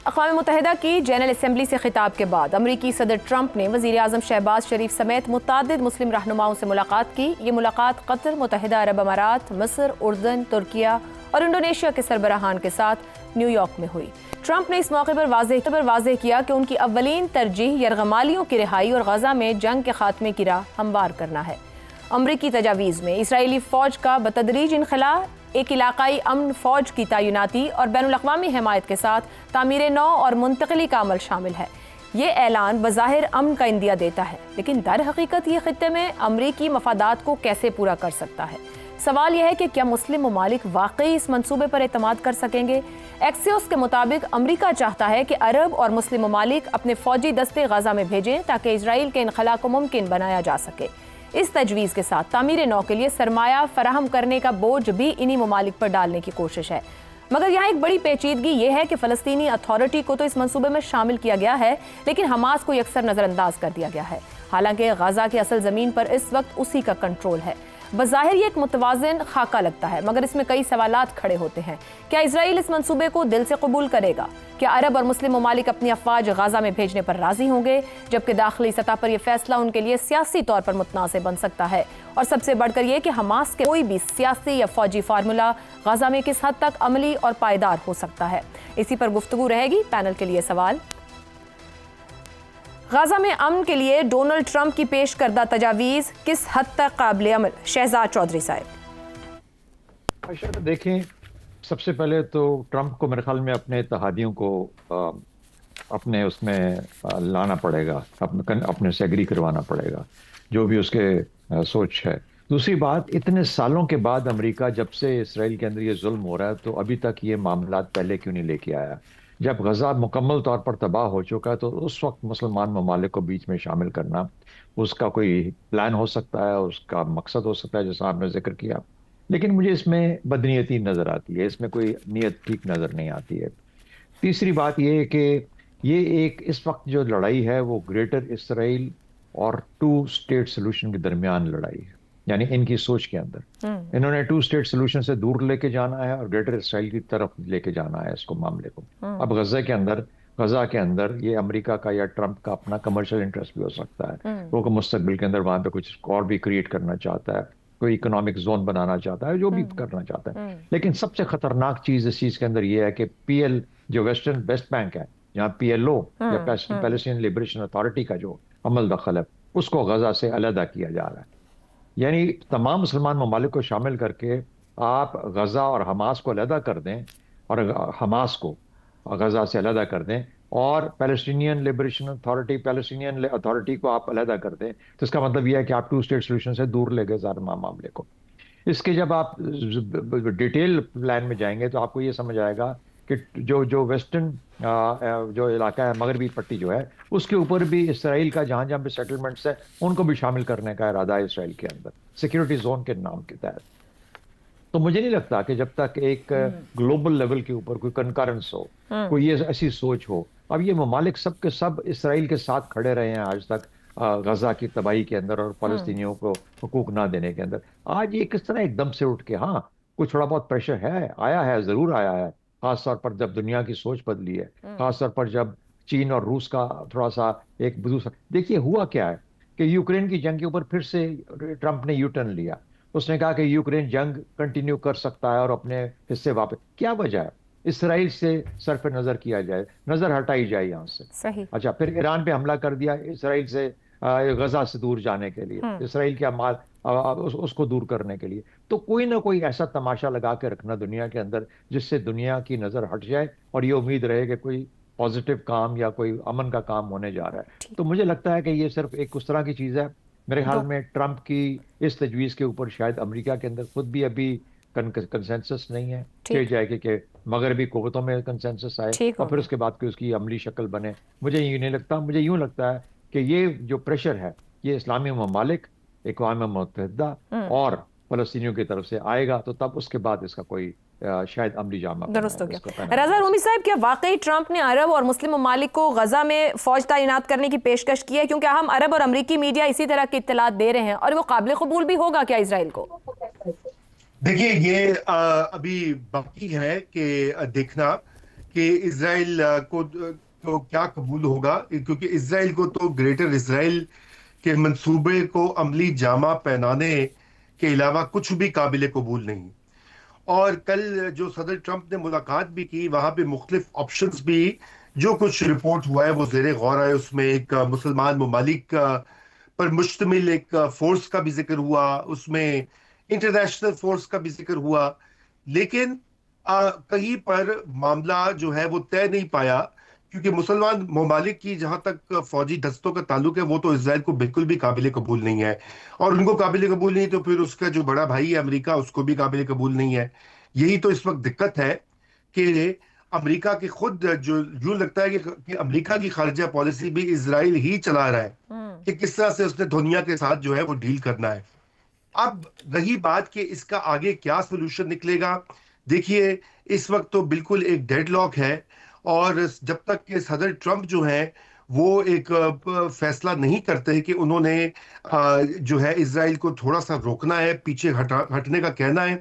اقوام متحدہ کی جنرل اسمبلی سے خطاب کے بعد امریکی صدر ٹرمپ نے وزیر اعظم شہباز شریف سمیت متعدد مسلم رہنماؤں سے ملاقات کی۔ یہ ملاقات قطر، متحدہ عرب امارات، مصر، اردن، ترکیہ اور انڈونیشیا کے سربراہان کے ساتھ نیو یارک میں ہوئی۔ ٹرمپ نے اس موقع پر واضح کیا کہ ان کی اولین ترجیح یرغمالیوں کی رہائی اور غزہ میں جنگ کے خاتمے کی راہ ہموار کرنا ہے۔ امریکی تجاویز میں اسرائیلی فوج کا بتدریج انخلا، ایک علاقائی امن فوج کی تعیناتی اور بین الاقوامی حمایت کے ساتھ تعمیر نو اور منتقلی کا عمل شامل ہے۔ یہ اعلان بظاہر امن کا عندیہ دیتا ہے، لیکن در حقیقت یہ خطے میں امریکی مفادات کو کیسے پورا کر سکتا ہے؟ سوال یہ ہے کہ کیا مسلم ممالک واقعی اس منصوبے پر اعتماد کر سکیں گے؟ ایکسیوس کے مطابق امریکہ چاہتا ہے کہ عرب اور مسلم ممالک اپنے فوجی دستے غزہ میں بھیجیں تاکہ اسرائیل کے انخلا کو ممکن بنایا جا سکے۔ اس تجویز کے ساتھ تعمیر نو کے لیے سرمایہ فراہم کرنے کا بوجھ بھی انہی ممالک پر ڈالنے کی کوشش ہے۔ مگر یہاں ایک بڑی پیچیدگی یہ ہے کہ فلسطینی اتھارٹی کو تو اس منصوبے میں شامل کیا گیا ہے، لیکن حماس کو یکسر نظر انداز کر دیا گیا ہے، حالانکہ غزہ کی اصل زمین پر اس وقت اسی کا کنٹرول ہے۔ بظاہر یہ ایک متوازن خاکہ لگتا ہے، مگر اس میں کئی سوالات کھڑے ہوتے ہیں۔ کیا اسرائیل اس منصوبے کو دل سے قبول کرے گا؟ کیا عرب اور مسلم ممالک اپنی افواج غزہ میں بھیجنے پر راضی ہوں گے؟ جبکہ داخلی سطح پر یہ فیصلہ ان کے لیے سیاسی طور پر متنازع بن سکتا ہے، اور سب سے بڑھ کر یہ کہ حماس کے کوئی بھی سیاسی یا فوجی فارمولا غزہ میں کس حد تک عملی اور پائیدار ہو سکتا ہے۔ اسی پر گفتگو رہے گی۔ پینل کے لیے سوال: غزہ میں امن کے لیے ڈونلڈ ٹرمپ کی پیش کردہ تجاویز کس حد تک قابل عمل؟ شہزاد چودھری صاحب۔ دیکھیں، سب سے پہلے تو ٹرمپ کو میرے خیال میں اپنے اتحادیوں کو اپنے اس میں لانا پڑے گا، اپنے سے ایگری کروانا پڑے گا، جو بھی اس کے سوچ ہے۔ دوسری بات، اتنے سالوں کے بعد امریکہ جب سے اسرائیل کے اندر یہ ظلم ہو رہا ہے تو ابھی تک یہ معاملات پہلے کیوں نہیں لے کے آیا؟ جب غزہ مکمل طور پر تباہ ہو چکا ہے تو اس وقت مسلمان ممالک کو بیچ میں شامل کرنا اس کا کوئی پلان ہو سکتا ہے، اس کا مقصد ہو سکتا ہے جیسا آپ نے ذکر کیا، لیکن مجھے اس میں بدنیتی نظر آتی ہے، اس میں کوئی نیت ٹھیک نظر نہیں آتی ہے۔ تیسری بات یہ ہے کہ یہ ایک اس وقت جو لڑائی ہے وہ گریٹر اسرائیل اور 2 اسٹیٹ سلوشن کے درمیان لڑائی ہے، یعنی ان کی سوچ کے اندر انہوں نے 2 اسٹیٹ سلوشن سے دور لے کے جانا ہے اور گریٹر اسرائیل کی طرف لے کے جانا ہے اس کو معاملے کو۔ اب غزہ کے اندر یہ امریکہ کا یا ٹرمپ کا اپنا کمرشل انٹرسٹ بھی ہو سکتا ہے، وہ مستقبل کے اندر وہاں پہ کچھ اور بھی کریٹ کرنا چاہتا ہے، کوئی اکنامک زون بنانا چاہتا ہے، جو بھی کرنا چاہتا ہے۔ لیکن سب سے خطرناک چیز اس چیز کے اندر یہ ہے کہ پی ایل جو ویسٹ بینک ہے، جہاں پی ایل او یا پیلسٹین لبریشن اتھارٹی کا جو عمل دخل ہے، اس کو غزہ سے علیحدہ کیا جا رہا ہے۔ یعنی تمام مسلمان ممالک کو شامل کر کے آپ غزہ اور حماس کو علیحدہ کر دیں، اور حماس کو غزہ سے علیحدہ کر دیں، اور پیلسٹینین لبریشن اتھارٹی کو آپ علیحدہ کر دیں، تو اس کا مطلب یہ ہے کہ آپ 2 اسٹیٹ سولوشن سے دور لے گئے سارے معاملے کو۔ اس کے جب آپ ڈیٹیل پلان میں جائیں گے تو آپ کو یہ سمجھ آئے گا کہ جو ویسٹرن جو علاقہ ہے، مغربی پٹی جو ہے، اس کے اوپر بھی اسرائیل کا جہاں جہاں بھی سیٹلمنٹس ہے ان کو بھی شامل کرنے کا ارادہ ہے اسرائیل کے اندر، سیکیورٹی زون کے نام کے تحت۔ تو مجھے نہیں لگتا کہ جب تک ایک گلوبل لیول کے اوپر کوئی کنکرنس ہو، کوئی یہ ایسی سوچ ہو۔ اب یہ ممالک سب کے سب اسرائیل کے ساتھ کھڑے رہے ہیں آج تک غزہ کی تباہی کے اندر اور فلسطینیوں کو حقوق نہ دینے کے اندر۔ آج یہ کس طرح ایک دم سے اٹھ کے، ہاں کچھ تھوڑا بہت پریشر ہے، آیا ہے، ضرور آیا ہے، خاص طور پر جب دنیا کی سوچ بدلی ہے، خاص طور پر جب چین اور روس کا تھوڑا سا ایک دوسرا۔ دیکھیے ہوا کیا ہے کہ یوکرین کی جنگ کے اوپر پھر سے ٹرمپ نے یو ٹرن لیا، اس نے کہا کہ یوکرین جنگ کنٹینیو کر سکتا ہے اور اپنے حصے واپس۔ کیا وجہ ہے؟ اسرائیل سے صرف نظر کیا جائے، نظر ہٹائی جائے یہاں سے۔ صحیح۔ اچھا، پھر ایران پہ حملہ کر دیا اسرائیل سے غزہ سے دور جانے کے لیے، اسرائیل کے مال اس کو دور کرنے کے لیے۔ تو کوئی نہ کوئی ایسا تماشا لگا کے رکھنا دنیا کے اندر جس سے دنیا کی نظر ہٹ جائے اور یہ امید رہے کہ کوئی پازیٹیو کام یا کوئی امن کا کام ہونے جا رہا ہے۔ تو مجھے لگتا ہے کہ یہ صرف ایک اس طرح کی چیز ہے۔ میرے خیال میں ٹرمپ کی اس تجویز کے اوپر شاید امریکہ کے اندر خود بھی ابھی کنسنسس نہیں ہے کہ جائے کہ مغربی قوتوں میں کنسنسس آئے اور پھر اس کے بعد اس کی عملی شکل بنے۔ مجھے یوں نہیں لگتا، مجھے یوں لگتا ہے کہ یہ جو پریشر ہے یہ اسلامی ممالک، اقوام متحدہ اور فلسطینیوں کی طرف سے آئے گا، تو تب اس کے بعد اس کا کوئی شاید عملی جامہ درست ہو گیا۔ رضا رومی صاحب، کیا واقعی ٹرمپ نے عرب اور مسلم ممالک کو غزہ میں فوج تعینات کرنے کی پیشکش کی ہے؟ کیونکہ ہم عرب اور امریکی میڈیا اسی طرح کی اطلاعات دے رہے ہیں، اور وہ قابل قبول بھی ہوگا کیا اسرائیل کو؟ دیکھیے، یہ ابھی باقی ہے کہ دیکھنا کہ اسرائیل کو کیا قبول ہوگا، کیونکہ اسرائیل کو تو گریٹر اسرائیل کے منصوبے کو عملی جامہ پہنانے کے علاوہ کچھ بھی قابل قبول نہیں۔ اور کل جو صدر ٹرمپ نے ملاقات بھی کی، وہاں پہ مختلف آپشنز بھی، جو کچھ رپورٹ ہوا ہے وہ زیر غور ہے۔ اس میں ایک مسلمان ممالک پر مشتمل ایک فورس کا بھی ذکر ہوا، اس میں انٹرنیشنل فورس کا بھی ذکر ہوا، لیکن کہیں پر معاملہ جو ہے وہ طے نہیں پایا، کیونکہ مسلمان ممالک کی جہاں تک فوجی دستوں کا تعلق ہے وہ تو اسرائیل کو بالکل بھی قابل قبول نہیں ہے، اور ان کو قابل قبول نہیں تو پھر اس کا جو بڑا بھائی ہے امریکہ، اس کو بھی قابل قبول نہیں ہے۔ یہی تو اس وقت دقت ہے کہ امریکہ کی خود جو یوں لگتا ہے کہ امریکہ کی خارجہ پالیسی بھی اسرائیل ہی چلا رہا ہے کہ کس طرح سے اس نے دنیا کے ساتھ جو ہے وہ ڈیل کرنا ہے۔ اب رہی بات کہ اس کا آگے کیا سولوشن نکلے گا، دیکھیے اس وقت تو بالکل ایک ڈیڈ لاک ہے، اور جب تک کہ صدر ٹرمپ جو ہیں وہ ایک فیصلہ نہیں کرتے کہ انہوں نے جو ہے اسرائیل کو تھوڑا سا روکنا ہے، پیچھے ہٹنے کا کہنا ہے،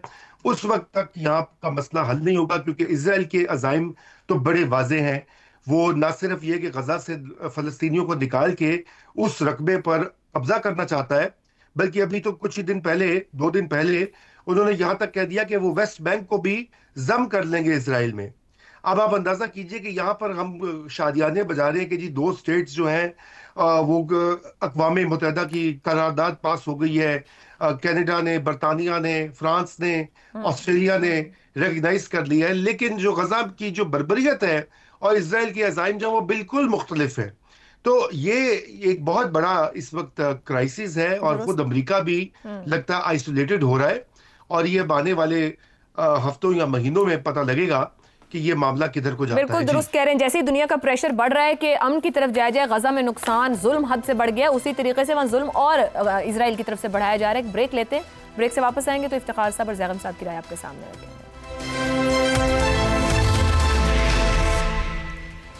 اس وقت تک یہاں کا مسئلہ حل نہیں ہوگا، کیونکہ اسرائیل کے عزائم تو بڑے واضح ہیں۔ وہ نہ صرف یہ کہ غزہ سے فلسطینیوں کو نکال کے اس رقبے پر قبضہ کرنا چاہتا ہے، بلکہ ابھی تو کچھ ہی دن پہلے، 2 دن پہلے انہوں نے یہاں تک کہہ دیا کہ وہ ویسٹ بینک کو بھی ضم کر لیں گے اسرائیل میں۔ اب آپ اندازہ کیجئے کہ یہاں پر ہم شادیانے بجا رہے ہیں کہ جی 2 سٹیٹس جو ہیں وہ اقوام متحدہ کی قرارداد پاس ہو گئی ہے، کینیڈا نے، برطانیہ نے، فرانس نے، آسٹریلیا نے ریکگنائز کر لیا ہے، لیکن جو غزہ کی جو بربریت ہے اور اسرائیل کے عزائم جو وہ بالکل مختلف ہے۔ تو یہ ایک بہت بڑا اس وقت کرائسس ہے، اور خود امریکہ بھی لگتا ہے آئسولیٹڈ ہو رہا ہے، اور یہ آنے والے ہفتوں یا مہینوں میں پتہ لگے گا کہ یہ معاملہ کدھر کو جاتا ہے۔ بالکل درست کہہ رہے ہیں، جیسے ہی دنیا کا پریشر بڑھ رہا ہے کہ امن کی طرف جایا جائے، غزہ میں نقصان، ظلم حد سے بڑھ گیا، اسی طریقے سے وہاں ظلم اور اسرائیل کی طرف سے بڑھایا جا رہا ہے۔ ایک بریک لیتے ہیں، بریک سے واپس آئیں گے تو افتخار صاحب اور زیغم صاحب کی رائے آپ کے سامنے رکھیں گے۔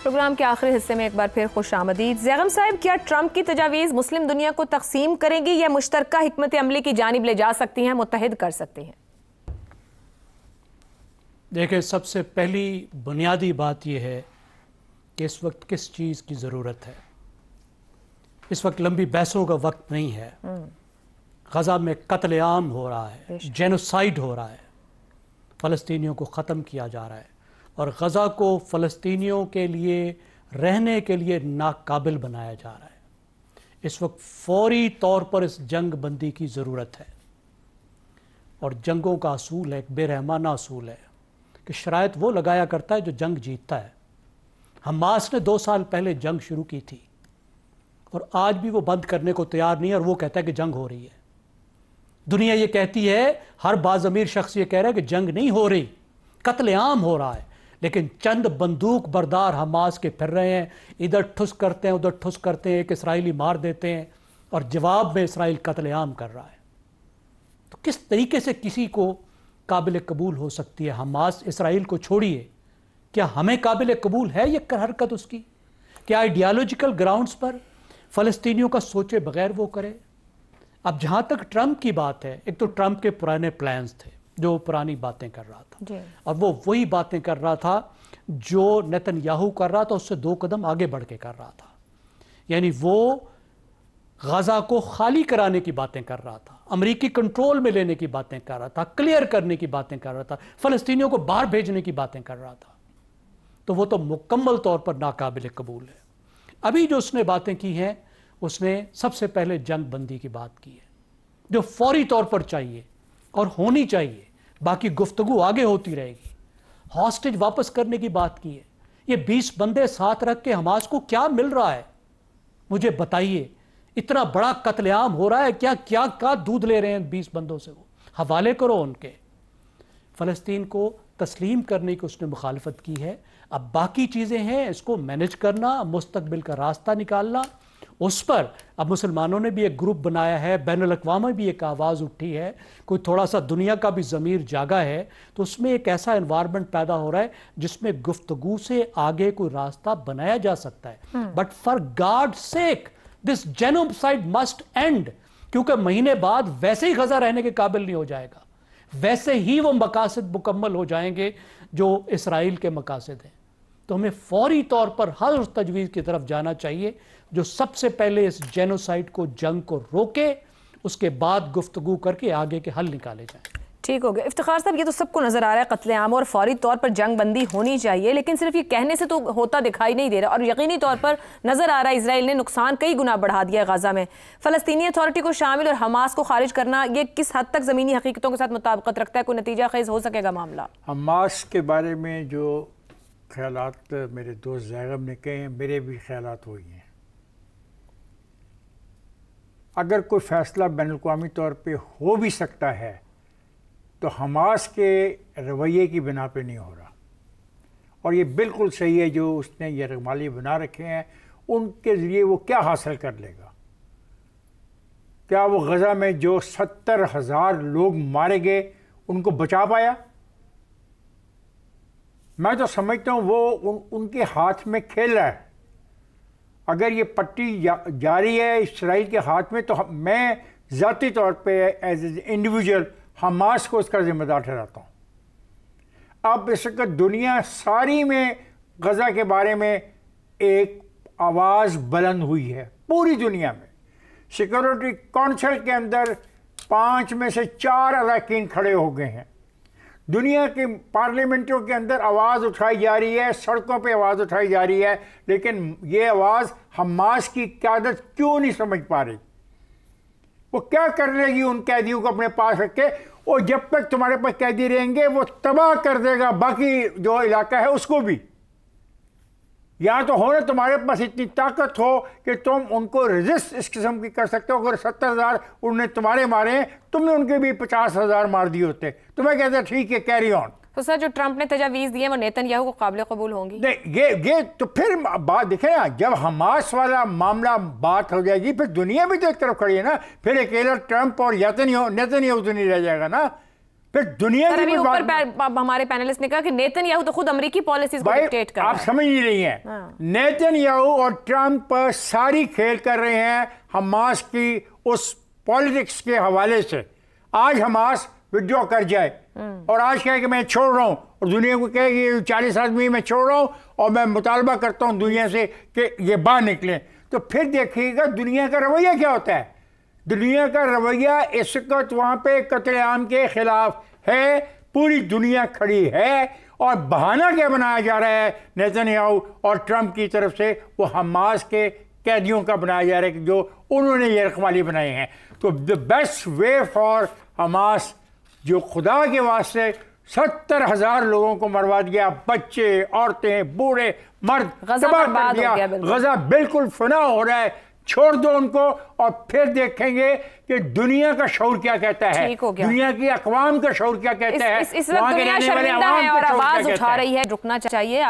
پروگرام کے آخری حصے میں ایک بار پھر خوش آمدید۔ زیغم صاحب، کیا ٹرمپ کی تجاویز مسلم دنیا کو تقسیم کریں گی یا مشترکہ حکمت عملی کی جانب لے جا سکتی ہیں، متحد کر سکتی ہیں؟ دیکھیں، سب سے پہلی بنیادی بات یہ ہے کہ اس وقت کس چیز کی ضرورت ہے۔ اس وقت لمبی بحثوں کا وقت نہیں ہے۔ غزہ میں قتل عام ہو رہا ہے، جینوسائیڈ ہو رہا ہے، فلسطینیوں کو ختم کیا جا رہا ہے، اور غزہ کو فلسطینیوں کے لیے رہنے کے لیے ناقابل بنایا جا رہا ہے۔ اس وقت فوری طور پر اس جنگ بندی کی ضرورت ہے، اور جنگوں کا اصول ہے، ایک بے رحمانہ اصول ہے کہ شرائط وہ لگایا کرتا ہے جو جنگ جیتتا ہے۔ حماس نے 2 سال پہلے جنگ شروع کی تھی، اور آج بھی وہ بند کرنے کو تیار نہیں ہے، اور وہ کہتا ہے کہ جنگ ہو رہی ہے۔ دنیا یہ کہتی ہے، ہر باضمیر شخص یہ کہہ رہا ہے کہ جنگ نہیں ہو رہی، قتل عام ہو رہا ہے، لیکن چند بندوق بردار حماس کے پھر رہے ہیں، ادھر ٹھس کرتے ہیں، ادھر ٹھس کرتے ہیں، ایک اسرائیلی مار دیتے ہیں، اور جواب میں اسرائیل قتل عام کر رہا ہے۔ تو کس طریقے سے کسی کو قابل قبول ہو سکتی ہے حماس؟ اسرائیل کو چھوڑیے، کیا ہمیں قابل قبول ہے یہ حرکت اس کی؟ کیا آئیڈیالوجیکل گراؤنڈز پر فلسطینیوں کا سوچے بغیر وہ کرے؟ اب جہاں تک ٹرمپ کی بات ہے، ایک تو ٹرمپ کے پرانے پلانز تھے، جو پرانی باتیں کر رہا تھا، اور وہ وہی باتیں کر رہا تھا جو نیتن یاہو کر رہا تھا، اس سے 2 قدم آگے بڑھ کے کر رہا تھا۔ یعنی وہ غزہ کو خالی کرانے کی باتیں کر رہا تھا، امریکی کنٹرول میں لینے کی باتیں کر رہا تھا، کلیئر کرنے کی باتیں کر رہا تھا، فلسطینیوں کو باہر بھیجنے کی باتیں کر رہا تھا۔ تو وہ تو مکمل طور پر ناقابل قبول ہے۔ ابھی جو اس نے باتیں کی ہیں، اس نے سب سے پہلے جنگ بندی کی بات کی ہے، جو فوری طور پر چاہیے اور ہونی چاہیے، باقی گفتگو آگے ہوتی رہے گی۔ ہاسٹیج واپس کرنے کی بات کی ہے۔ یہ 20 بندے ساتھ رکھ کے حماس کو کیا مل رہا ہے؟ مجھے بتائیے، اتنا بڑا قتل عام ہو رہا ہے، کیا دودھ لے رہے ہیں 20 بندوں سے؟ وہ حوالے کرو ان کے۔ فلسطین کو تسلیم کرنے کی اس نے مخالفت کی ہے۔ اب باقی چیزیں ہیں، اس کو مینج کرنا، مستقبل کا راستہ نکالنا، اس پر اب مسلمانوں نے بھی ایک گروپ بنایا ہے، بین الاقوامی بھی ایک آواز اٹھی ہے، کوئی تھوڑا سا دنیا کا بھی ضمیر جاگا ہے، تو اس میں ایک ایسا انوائرمنٹ پیدا ہو رہا ہے جس میں گفتگو سے آگے کوئی راستہ بنایا جا سکتا ہے۔ But for God sake this genocide must end, کیونکہ مہینے بعد ویسے ہی غزہ رہنے کے قابل نہیں ہو جائے گا، ویسے ہی وہ مقاصد مکمل ہو جائیں گے جو اسرائیل کے مقاصد ہیں۔ تو ہمیں فوری طور پر ہر اس تجویز کی طرف جانا چاہیے جو سب سے پہلے اس جینوسائیڈ کو، جنگ کو روکے، اس کے بعد گفتگو کر کے آگے کے حل نکالے جائیں۔ ٹھیک ہو گیا افتخار صاحب، یہ تو سب کو نظر آ رہا ہے قتل عام اور فوری طور پر جنگ بندی ہونی چاہیے، لیکن صرف یہ کہنے سے تو ہوتا دکھائی نہیں دے رہا، اور یقینی طور پر نظر آ رہا ہے اسرائیل نے نقصان کئی گنا بڑھا دیا ہے غزہ میں۔ فلسطینی اتھارٹی کو شامل اور حماس کو خارج کرنا، یہ کس حد تک زمینی حقیقتوں کے ساتھ مطابقت رکھتا ہے؟ کوئی نتیجہ خیز ہو سکے گا معاملہ؟ حماس کے بارے میں جو خیالات میرے دوست زیغم نے کہے ہیں، میرے بھی خیالات وہی ہیں۔ اگر کوئی فیصلہ بین الاقوامی طور پہ ہو بھی سکتا ہے تو حماس کے رویے کی بنا پہ نہیں ہو رہا، اور یہ بالکل صحیح ہے جو اس نے یرغمالی بنا رکھے ہیں، ان کے ذریعے وہ کیا حاصل کر لے گا؟ کیا وہ غزہ میں جو 70,000 لوگ مارے گئے ان کو بچا پایا؟ میں تو سمجھتا ہوں وہ ان کے ہاتھ میں کھیل رہا ہے۔ اگر یہ پٹی جاری ہے اسرائیل کے ہاتھ میں تو میں ذاتی طور پہ ایز اے انڈیویجول حماس کو اس کا ذمہ دار ٹھہراتا ہوں۔ اب اس وقت دنیا ساری میں غزہ کے بارے میں ایک آواز بلند ہوئی ہے، پوری دنیا میں۔ سیکورٹی کونسل کے اندر 5 میں سے 4 اراکین کھڑے ہو گئے ہیں۔ دنیا کے پارلیمنٹوں کے اندر آواز اٹھائی جا رہی ہے، سڑکوں پہ آواز اٹھائی جا رہی ہے، لیکن یہ آواز حماس کی قیادت کیوں نہیں سمجھ پا رہی؟ وہ کیا کر لے گی ان قیدیوں کو اپنے پاس رکھ کے؟ اور جب تک تمہارے پاس قیدی رہیں گے وہ تباہ کر دے گا باقی جو علاقہ ہے اس کو بھی۔ یا تو ہو نا تمہارے پاس اتنی طاقت ہو کہ تم ان کو ریزسٹ اس قسم کی کر سکتے ہو۔ اگر 70,000 انہوں نے تمہارے مارے ہیں، تم نے ان کے بھی 50,000 مار دیے ہوتے، تمہیں کہتے ہیں ٹھیک ہے کیری آن۔ تو سر جو ٹرمپ نے تجاویز دی ہیں وہ نیتن یاہو کو قابل قبول ہوں گی؟ نہیں، یہ تو پھر بات دیکھیں نا، جب حماس والا معاملہ بات ہو جائے گی پھر دنیا بھی تو ایک طرف کھڑی ہے نا، پھر اکیلا ٹرمپ اور نیتن یاہو تو نہیں رہ جائے گا نا، پھر دنیا کی بھی اوپر ہمارے پینلسٹ نے کہا کہ نیتن یاہو تو خود امریکی پالیسیز کو ڈکٹیٹ کر رہا ہے۔ آپ سمجھ نہیں رہی ہیں، نیتن یاہو اور ٹرمپ ساری کھیل کر رہے ہیں حماس کی اس پالیٹکس کے حوالے سے۔ آج حماس وڈرا کر جائے اور آج کہے کہ میں چھوڑ رہا ہوں، اور دنیا کو کہے کہ 40 آدمی میں چھوڑ رہا ہوں اور میں مطالبہ کرتا ہوں دنیا سے کہ یہ باہر نکلیں، تو پھر دیکھیے گا دنیا کا رویہ کیا ہوتا ہے۔ دنیا کا رویہ اس وقت وہاں پہ قتل عام کے خلاف ہے، پوری دنیا کھڑی ہے، اور بہانہ کیا بنایا جا رہا ہے نیتن یاہو اور ٹرمپ کی طرف سے؟ وہ حماس کے قیدیوں کا بنایا جا رہا ہے کہ جو انہوں نے یرغمالی بنائے ہیں۔ تو the best way for Hamas, جو خدا کے واسطے 70,000 لوگوں کو مروا دیا، بچے، عورتیں، بوڑھے، مرد تباہ کر دیا، غزہ بالکل فنا ہو رہا ہے، چھوڑ دو ان کو، اور پھر دیکھیں گے کہ دنیا کا شعور کیا کہتا ہے، دنیا کی اقوام کا شعور کیا کہتا ہے، اس وقت دنیا شرمندہ ہے اور آواز اٹھا رہی ہے، رکنا چاہیے۔